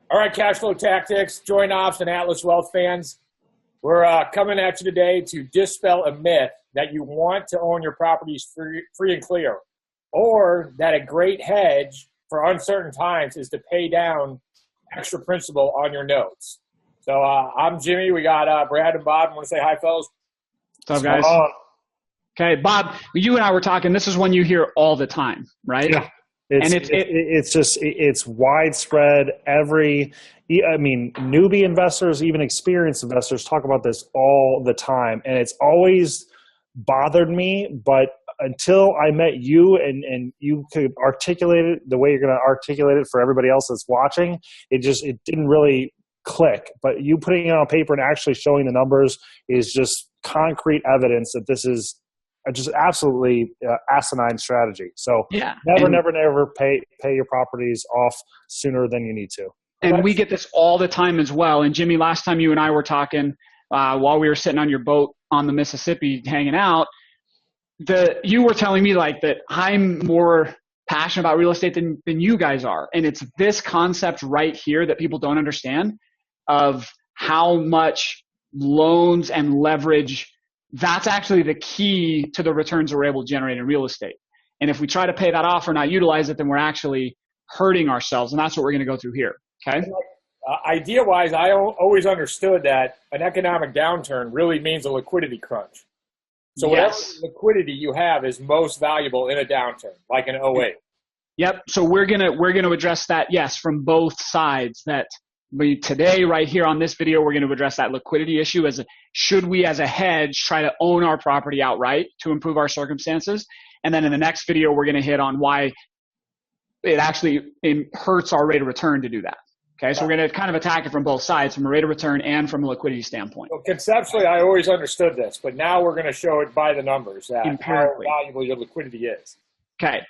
All right, Cash Flow Tactics, Joint Ops, and Atlas Wealth fans. We're coming at you today to dispel a myth that you want to own your properties free and clear, or that a great hedge for uncertain times is to pay down extra principal on your notes. So I'm Jimmy. We got Brad and Bob. Want to say hi, fellas? What's up, guys? Okay, Bob, you and I were talking. This is one you hear all the time, right? Yeah. It's widespread. Newbie investors, even experienced investors talk about this all the time. And it's always bothered me, but until I met you and you could articulate it the way you're going to articulate it for everybody else that's watching, it didn't really click. But you putting it on paper and actually showing the numbers is just concrete evidence that this is just absolutely asinine strategy. So never pay your properties off sooner than you need to. And we get this all the time as well. And Jimmy, last time you and I were talking while we were sitting on your boat on the Mississippi hanging out, you were telling me like that I'm more passionate about real estate than you guys are. And it's this concept right here that people don't understand of how much loans and leverage. That's actually the key to the returns that we're able to generate in real estate. And if we try to pay that off or not utilize it, then we're actually hurting ourselves. And that's what we're going to go through here. Okay. Idea-wise, I always understood that an economic downturn really means a liquidity crunch. So whatever liquidity you have is most valuable in a downturn, like an '08. Yep. So we're gonna address that, yes, from both sides. That today, right here on this video, we're going to address that liquidity issue. Should we, as a hedge, try to own our property outright to improve our circumstances? And then in the next video, we're going to hit on why it actually hurts our rate of return to do that. Okay, so we're going to kind of attack it from both sides, from a rate of return and from a liquidity standpoint. Well, conceptually, I always understood this, but now we're going to show it by the numbers, how valuable your liquidity is. Okay,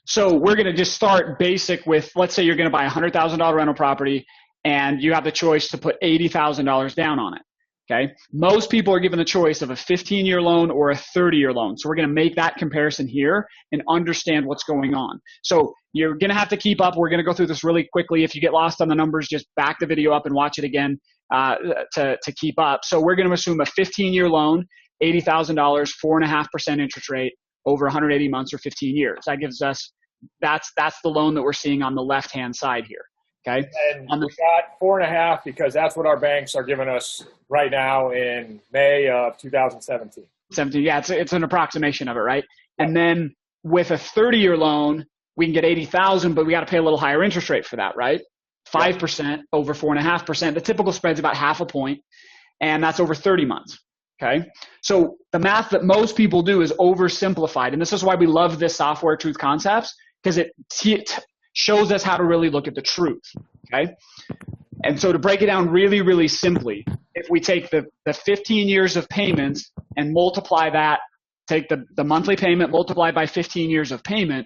so we're going to just start basic with, let's say you're going to buy a $100,000 rental property, and you have the choice to put $80,000 down on it. Okay. Most people are given the choice of a 15-year loan or a 30-year loan. So we're going to make that comparison here and understand what's going on. So you're going to have to keep up. We're going to go through this really quickly. If you get lost on the numbers, just back the video up and watch it again to keep up. So we're going to assume a 15-year loan, $80,000, 4.5% interest rate over 180 months or 15 years. That gives us, that's the loan that we're seeing on the left-hand side here. Okay. And we got 4.5 because that's what our banks are giving us right now in May of 2017. Yeah, it's an approximation of it, right? And then with a 30-year loan, we can get 80,000, but we got to pay a little higher interest rate for that, right? 5% over 4.5%. The typical spread's about half a point, and that's over 30 months. Okay. So the math that most people do is oversimplified, and this is why we love this software, Truth Concepts, because it shows us how to really look at the truth, okay? And so to break it down really, really simply, if we take the 15 years of payments and multiply that, take the monthly payment, multiply by 15 years of payment,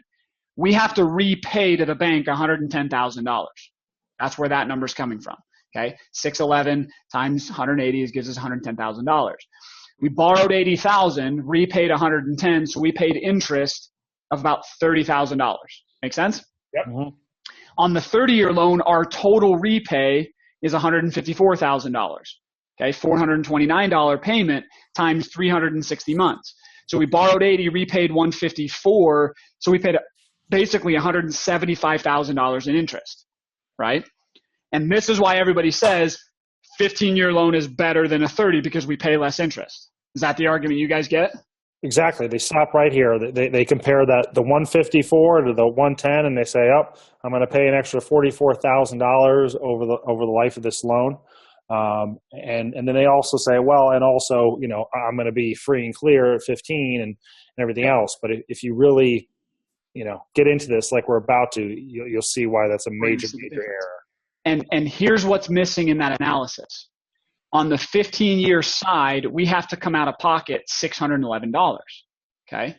we have to repay to the bank $110,000. That's where that number's coming from, okay? 611 times 180 gives us $110,000. We borrowed 80,000, repaid 110, so we paid interest of about $30,000. Make sense? Yep. Mm-hmm. On the 30-year loan, our total repay is $154,000. Okay, $429 payment times 360 months. So we borrowed 80, repaid 154. So we paid basically $175,000 in interest, right? And this is why everybody says 15-year loan is better than a 30 because we pay less interest. Is that the argument you guys get? Exactly. They stop right here. They compare the 154 to the 110, and they say, "Oh, I'm going to pay an extra $44,000 over the life of this loan." And then they also say, "Well, and also, I'm going to be free and clear at 15 and everything else." But if you really, get into this like we're about to, you'll see why that's a major error. And here's what's missing in that analysis. On the 15-year side, we have to come out of pocket $611, okay,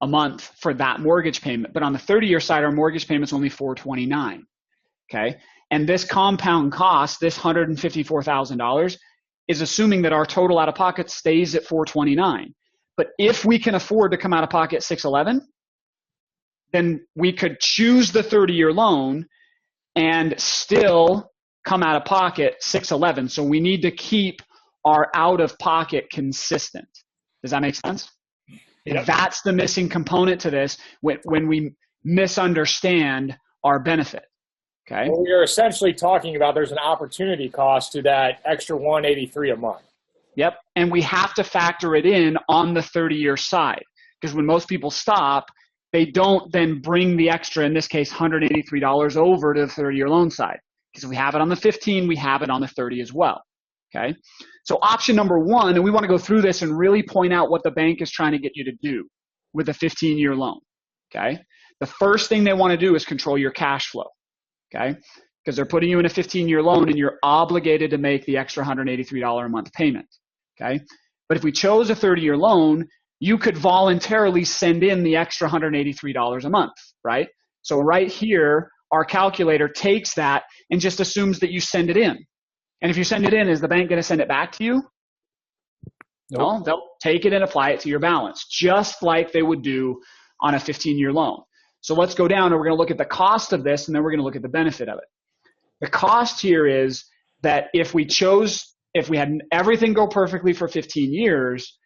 a month for that mortgage payment. But on the 30-year side, our mortgage payment's only $429, okay? And this compound cost, this $154,000, is assuming that our total out of pocket stays at $429. But if we can afford to come out of pocket $611, then we could choose the 30-year loan and still come out of pocket 611. So we need to keep our out of pocket consistent. Does that make sense? Yep. That's the missing component to this when we misunderstand our benefit. Okay. Well, you're essentially talking about there's an opportunity cost to that extra 183 a month. Yep. And we have to factor it in on the 30-year side, because when most people stop, they don't then bring the extra, in this case, $183 over to the 30-year loan side. Because if we have it on the 15, we have it on the 30 as well. Okay. So option number one, and we want to go through this and really point out what the bank is trying to get you to do with a 15-year loan. Okay. The first thing they want to do is control your cash flow. Okay. Because they're putting you in a 15-year loan and you're obligated to make the extra $183 a month payment. Okay. But if we chose a 30-year loan, you could voluntarily send in the extra $183 a month, right? So right here, our calculator takes that and just assumes that you send it in. And if you send it in, is the bank going to send it back to you? Nope. No, they'll take it and apply it to your balance, just like they would do on a 15-year loan. So let's go down and we're going to look at the cost of this, and then we're going to look at the benefit of it. The cost here is that if we had everything go perfectly for 15 years,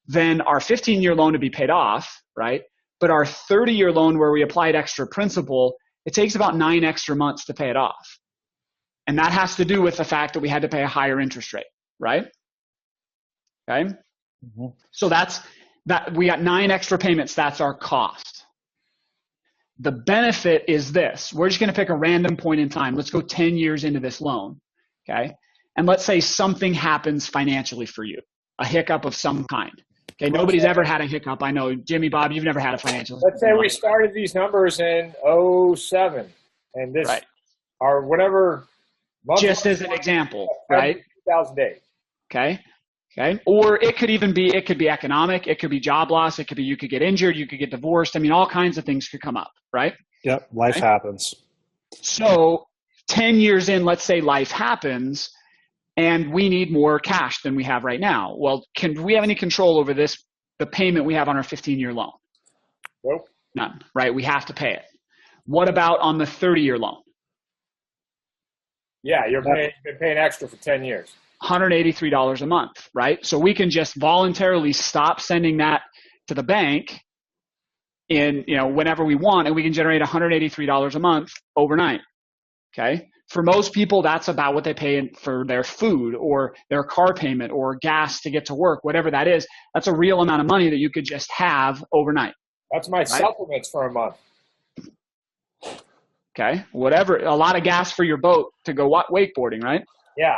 then our 15-year loan would be paid off, right? But our 30-year loan, where we applied extra principal, it takes about 9 extra months to pay it off. And that has to do with the fact that we had to pay a higher interest rate, right? Okay. Mm-hmm. So we got 9 extra payments. That's our cost. The benefit is this. We're just going to pick a random point in time. Let's go 10 years into this loan. Okay. And let's say something happens financially for you, a hiccup of some kind. Okay. Nobody's ever had a hiccup. I know, Jimmy, Bob, you've never had a financial. Let's say we started these numbers in 2007 and this, right, or whatever. Just as an example, right? 2008. Okay. Okay. Or it could be economic. It could be job loss. It could be you could get injured. You could get divorced. I mean, all kinds of things could come up, right? Yep. Life happens. So 10 years in, let's say life happens and we need more cash than we have right now. Well, do we have any control over this, the payment we have on our 15-year loan? Nope. None, right? We have to pay it. What about on the 30-year loan? Yeah, you've been paying extra for 10 years. $183 a month, right? So we can just voluntarily stop sending that to the bank whenever we want, and we can generate $183 a month overnight. Okay. For most people, that's about what they pay for their food or their car payment or gas to get to work, whatever that is. That's a real amount of money that you could just have overnight. That's my supplements for a month. Okay. Whatever. A lot of gas for your boat to go wakeboarding, right? Yeah.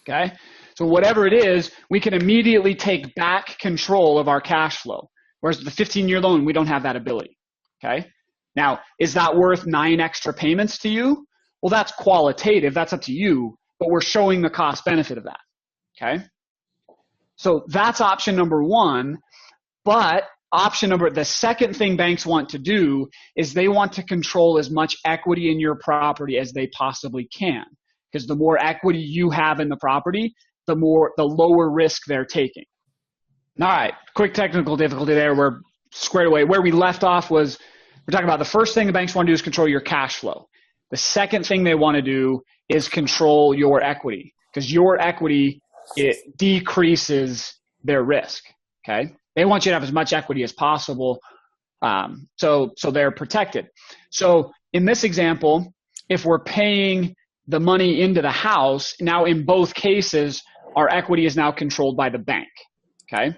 Okay. So whatever it is, we can immediately take back control of our cash flow. Whereas the 15-year loan, we don't have that ability. Okay. Now, is that worth 9 extra payments to you? Well, that's qualitative. That's up to you, but we're showing the cost benefit of that. Okay. So that's option number one. But the second thing banks want to do is they want to control as much equity in your property as they possibly can. Because the more equity you have in the property, the lower risk they're taking. All right, quick technical difficulty there. We're squared away. Where we left off was we're talking about the first thing the banks want to do is control your cash flow. The second thing they want to do is control your equity, because your equity, it decreases their risk. Okay, they want you to have as much equity as possible, so they're protected. So in this example, if we're paying the money into the house, now in both cases, our equity is now controlled by the bank. Okay.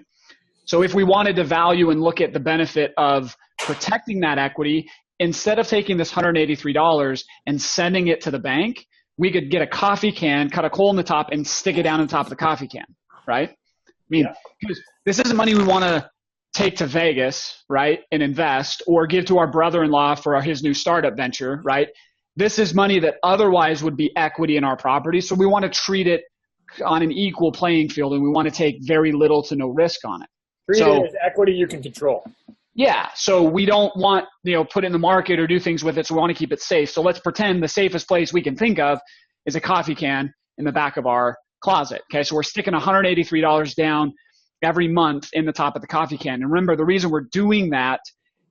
So if we wanted to value and look at the benefit of protecting that equity, instead of taking this $183 and sending it to the bank, we could get a coffee can, cut a hole in the top, and stick it down on top of the coffee can, right? I mean, this isn't money we want to take to Vegas, right, and invest, or give to our brother-in-law for his new startup venture, right? This is money that otherwise would be equity in our property, so we want to treat it on an equal playing field, and we want to take very little to no risk on it. Treat it as equity you can control. Yeah, so we don't want, put it in the market or do things with it, so we want to keep it safe. So let's pretend the safest place we can think of is a coffee can in the back of our closet. Okay, so we're sticking $183 down every month in the top of the coffee can. And remember, the reason we're doing that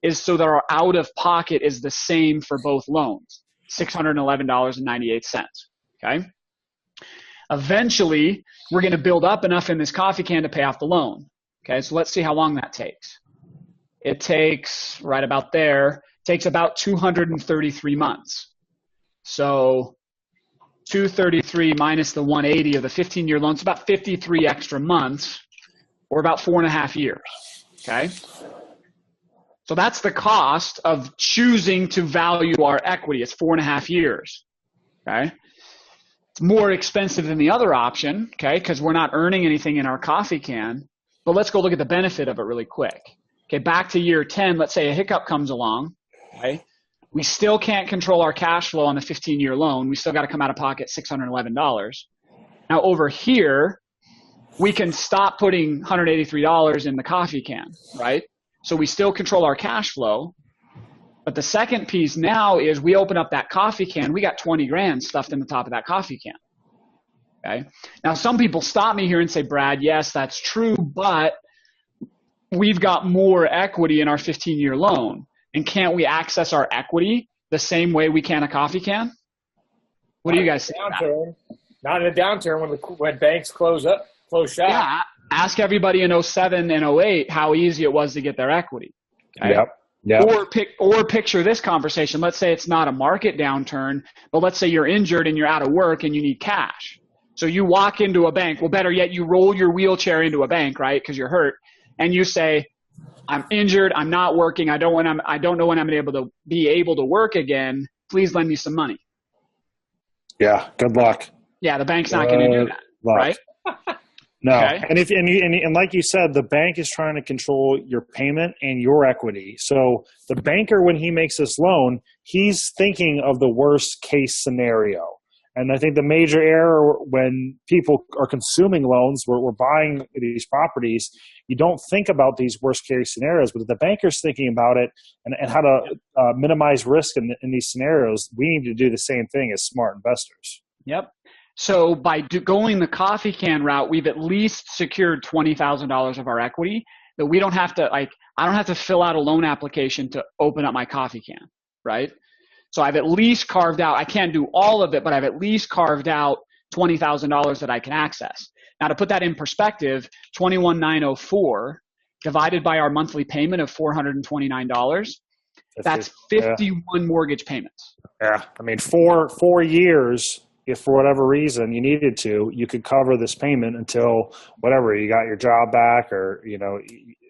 is so that our out-of-pocket is the same for both loans, $611.98. Okay, Eventually, we're going to build up enough in this coffee can to pay off the loan. Okay, so let's see how long that takes. It takes right about there, takes about 233 months. So 233 minus the 180 of the 15-year loan, it's about 53 extra months, or about 4.5 years. Okay. So that's the cost of choosing to value our equity. It's 4.5 years. Okay. It's more expensive than the other option, okay, because we're not earning anything in our coffee can. But let's go look at the benefit of it really quick. Okay, back to year 10, let's say a hiccup comes along, okay? We still can't control our cash flow on the 15-year loan. We still got to come out of pocket $611. Now over here, we can stop putting $183 in the coffee can, right? So we still control our cash flow. But the second piece now is we open up that coffee can. We got 20 grand stuffed in the top of that coffee can. Okay. Now, some people stop me here and say, Brad, yes, that's true, but we've got more equity in our 15-year loan. And can't we access our equity the same way we can a coffee can? What do you guys say? Not in a downturn when banks close shop. Yeah. Ask everybody in 07 and 08 how easy it was to get their equity. Okay? Yep. Yeah. Or picture this conversation. Let's say it's not a market downturn, but let's say you're injured and you're out of work and you need cash. So you walk into a bank. Well, better yet, you roll your wheelchair into a bank, right? Because you're hurt, and you say, "I'm injured. I'm not working. I don't know when I'm able to work again. Please lend me some money." Yeah. Good luck. Yeah, the bank's not going to do that, right? No, Okay. And like you said, the bank is trying to control your payment and your equity. So the banker, when he makes this loan, he's thinking of the worst case scenario. And I think the major error when people are consuming loans, we're buying these properties, you don't think about these worst case scenarios. But if the banker's thinking about it and how to minimize risk in these scenarios, we need to do the same thing as smart investors. Yep. So by going the coffee can route, we've at least secured $20,000 of our equity that we don't have to, I don't have to fill out a loan application to open up my coffee can, right? So I've at least carved out, I can't do all of it, but I've at least carved out $20,000 that I can access. Now to put that in perspective, 21,904 divided by our monthly payment of $429, that's 51 mortgage payments. Yeah. I mean, 4 years, if for whatever reason you needed to, you could cover this payment until whatever, you got your job back or,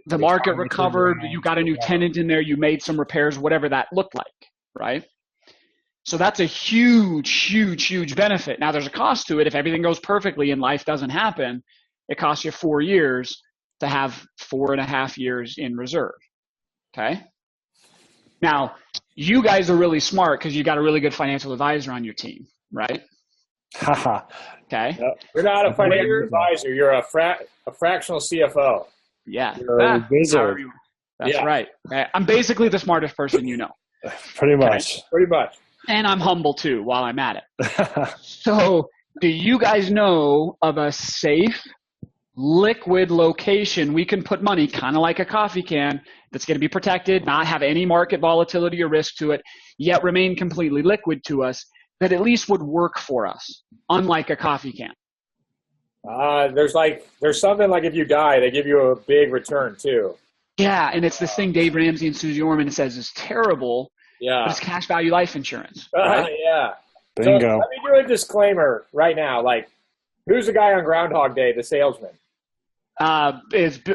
the market recovered, you got a new tenant in there, you made some repairs, whatever that looked like, right? So that's a huge, huge, huge benefit. Now there's a cost to it. If everything goes perfectly and life doesn't happen, it costs you 4 years to have 4.5 years in reserve. Okay. Now you guys are really smart because you got a really good financial advisor on your team, right? Okay. You're not a financial advisor. You're a fractional CFO. Yeah. You're a wizard. That's right. Okay. I'm basically the smartest person you know. Pretty much. Okay. Pretty much. And I'm humble too while I'm at it. So do you guys know of a safe, liquid location we can put money, kind of like a coffee can, that's going to be protected, not have any market volatility or risk to it, yet remain completely liquid to us, that at least would work for us, unlike a coffee can? There's something like if you die, they give you a big return too. Yeah, and it's this thing Dave Ramsey and Susie Orman says is terrible, but it's cash value life insurance. Right? Yeah. Bingo. So let me do a disclaimer right now. Like, who's the guy on Groundhog Day, the salesman?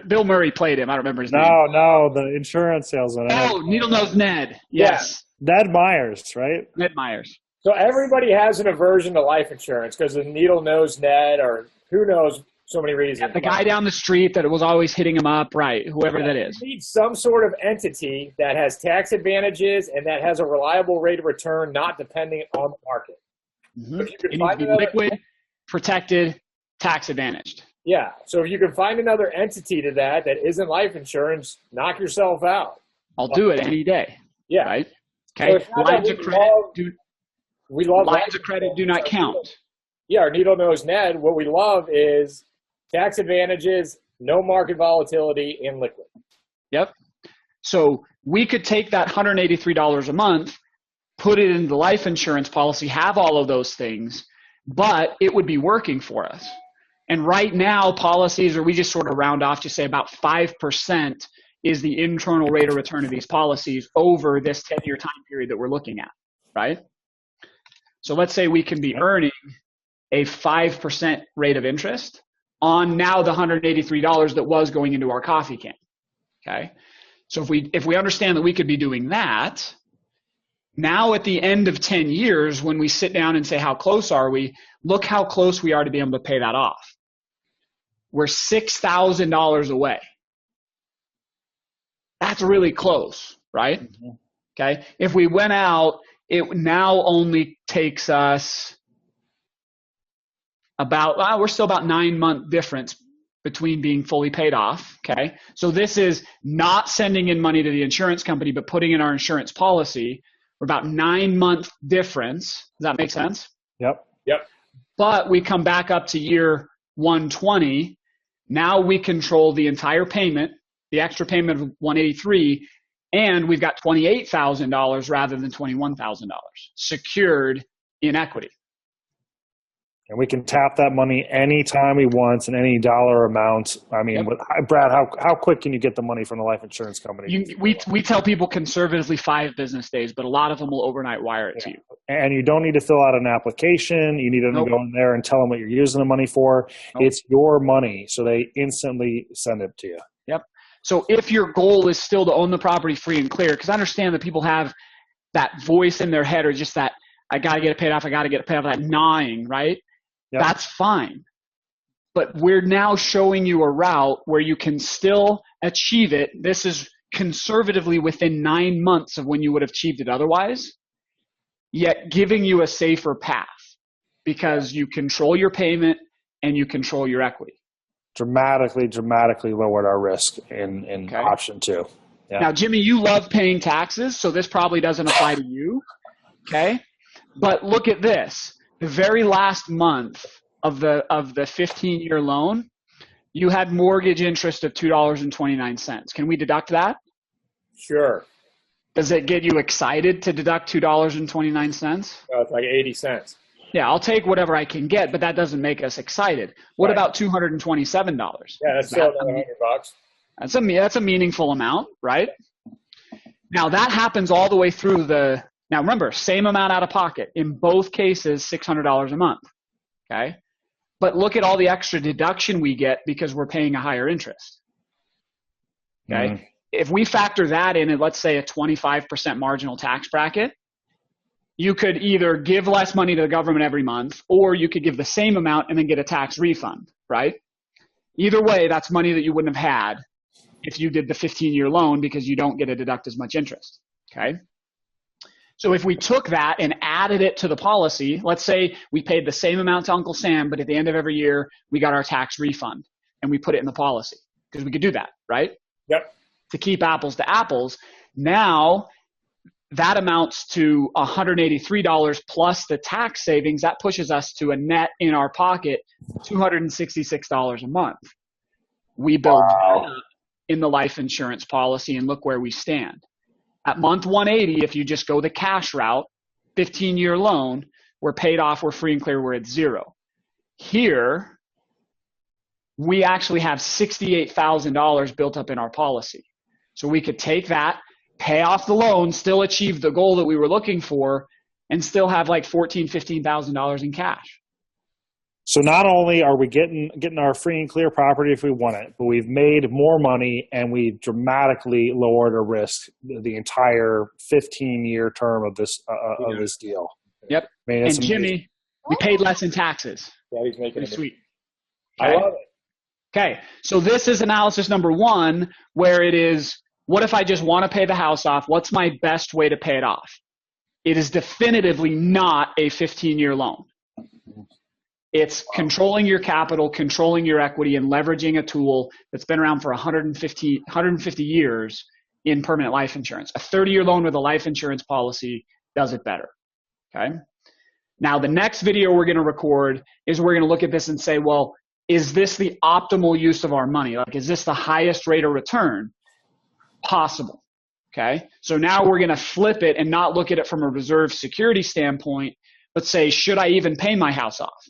Bill Murray played him. I don't remember his name. No, the insurance salesman. Oh, Needle Nose Ned. Yes. Yeah. Ned Myers, right? Ned Myers. So everybody has an aversion to life insurance because of Needle Nose Ned or who knows so many reasons. The guy down the street that was always hitting him up, right, whoever that is. You need some sort of entity that has tax advantages and that has a reliable rate of return not depending on the market. Mm-hmm. It needs to be liquid, protected, tax advantaged. Yeah. So if you can find another entity to that isn't life insurance, knock yourself out. I'll do it any day. Yeah. Right? Okay. So lines of credit do not count. Yeah, our Needle Nose Ned, what we love is tax advantages, no market volatility, and liquid. Yep. So we could take that $183 a month, put it in the life insurance policy, have all of those things, but it would be working for us. And right now, policies, or we just sort of round off to say about 5% is the internal rate of return of these policies over this 10-year time period that we're looking at, right? So let's say we can be earning a 5% rate of interest on now the $183 that was going into our coffee can, okay? So if we understand that we could be doing that, now at the end of 10 years, when we sit down and say, how close are we? Look how close we are to be able to pay that off. We're $6,000 away. That's really close, right? Mm-hmm. Okay. If we went out, it now only takes us about, we're still about 9-month difference between being fully paid off. Okay. So this is not sending in money to the insurance company, but putting in our insurance policy. We're about 9-month difference. Does that make sense? Yep. But we come back up to year 120. Now we control the entire payment, the extra payment of $183, and we've got $28,000 rather than $21,000 secured in equity. And we can tap that money anytime we want and any dollar amount. I mean, Brad, how quick can you get the money from the life insurance company? We tell people conservatively 5 business days, but a lot of them will overnight wire it to you. And you don't need to fill out an application. You need to go in there and tell them what you're using the money for. It's your money, so they instantly send it to you. Yep. So if your goal is still to own the property free and clear, because I understand that people have that voice in their head or just that, I got to get it paid off, that gnawing, right? Yep. That's fine. But we're now showing you a route where you can still achieve it. This is conservatively within 9 months of when you would have achieved it otherwise, yet giving you a safer path because you control your payment and you control your equity. Dramatically lowered our risk in option 2. Yeah. Now, Jimmy, you love paying taxes, so this probably doesn't apply to you, okay? But look at this. The very last month of the 15-year loan, you had mortgage interest of $2.29. Can we deduct that? Sure. Does it get you excited to deduct $2.29? No, it's like 80 cents. Yeah, I'll take whatever I can get, but that doesn't make us excited. What about $227? Yeah, that's still another $100. That's a meaningful amount, right? Now that happens all the way through now remember, same amount out of pocket. In both cases, $600 a month, okay? But look at all the extra deduction we get because we're paying a higher interest, okay? Mm-hmm. If we factor that in at, let's say, a 25% marginal tax bracket, you could either give less money to the government every month or you could give the same amount and then get a tax refund, right? Either way, that's money that you wouldn't have had if you did the 15-year loan because you don't get to deduct as much interest, okay? So if we took that and added it to the policy, let's say we paid the same amount to Uncle Sam, but at the end of every year, we got our tax refund and we put it in the policy because we could do that, right? Yep. To keep apples to apples. Now that amounts to $183 plus the tax savings. That pushes us to a net in our pocket, $266 a month. We build that up in the life insurance policy and look where we stand. At month 180, if you just go the cash route, 15-year loan, we're paid off, we're free and clear, we're at 0. Here, we actually have $68,000 built up in our policy. So we could take that, pay off the loan, still achieve the goal that we were looking for, and still have like $14,000, $15,000 in cash. So not only are we getting our free and clear property if we want it, but we've made more money and we dramatically lowered our risk the entire 15-year term of this deal. Yep. And amazing. Jimmy, we paid less in taxes. Yeah, he's making it sweet. Okay. I love it. Okay, so this is analysis number 1, where it is, what if I just want to pay the house off? What's my best way to pay it off? It is definitively not a 15-year loan. It's controlling your capital, controlling your equity, and leveraging a tool that's been around for 150 years in permanent life insurance. A 30-year loan with a life insurance policy does it better, okay? Now, the next video we're going to record is we're going to look at this and say, well, is this the optimal use of our money? Like, is this the highest rate of return possible, okay? So now we're going to flip it and not look at it from a reserve security standpoint. let's say, should I even pay my house off?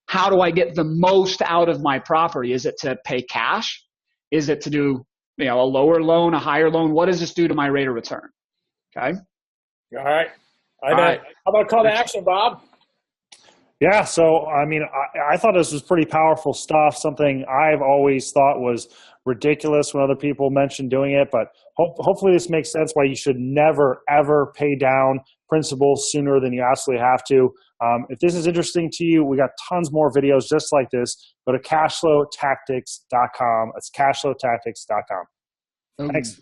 How do I get the most out of my property? Is it to pay cash? Is it to do, a lower loan, a higher loan? What does this do to my rate of return? Okay. All right. All right. How about call to action, Bob? Yeah, so I mean, I thought this was pretty powerful stuff. Something I've always thought was ridiculous when other people mentioned doing it, but hopefully this makes sense why you should never, ever pay down principal sooner than you absolutely have to. If this is interesting to you, we got tons more videos just like this. Go to cashflowtactics.com. It's cashflowtactics.com. Thanks.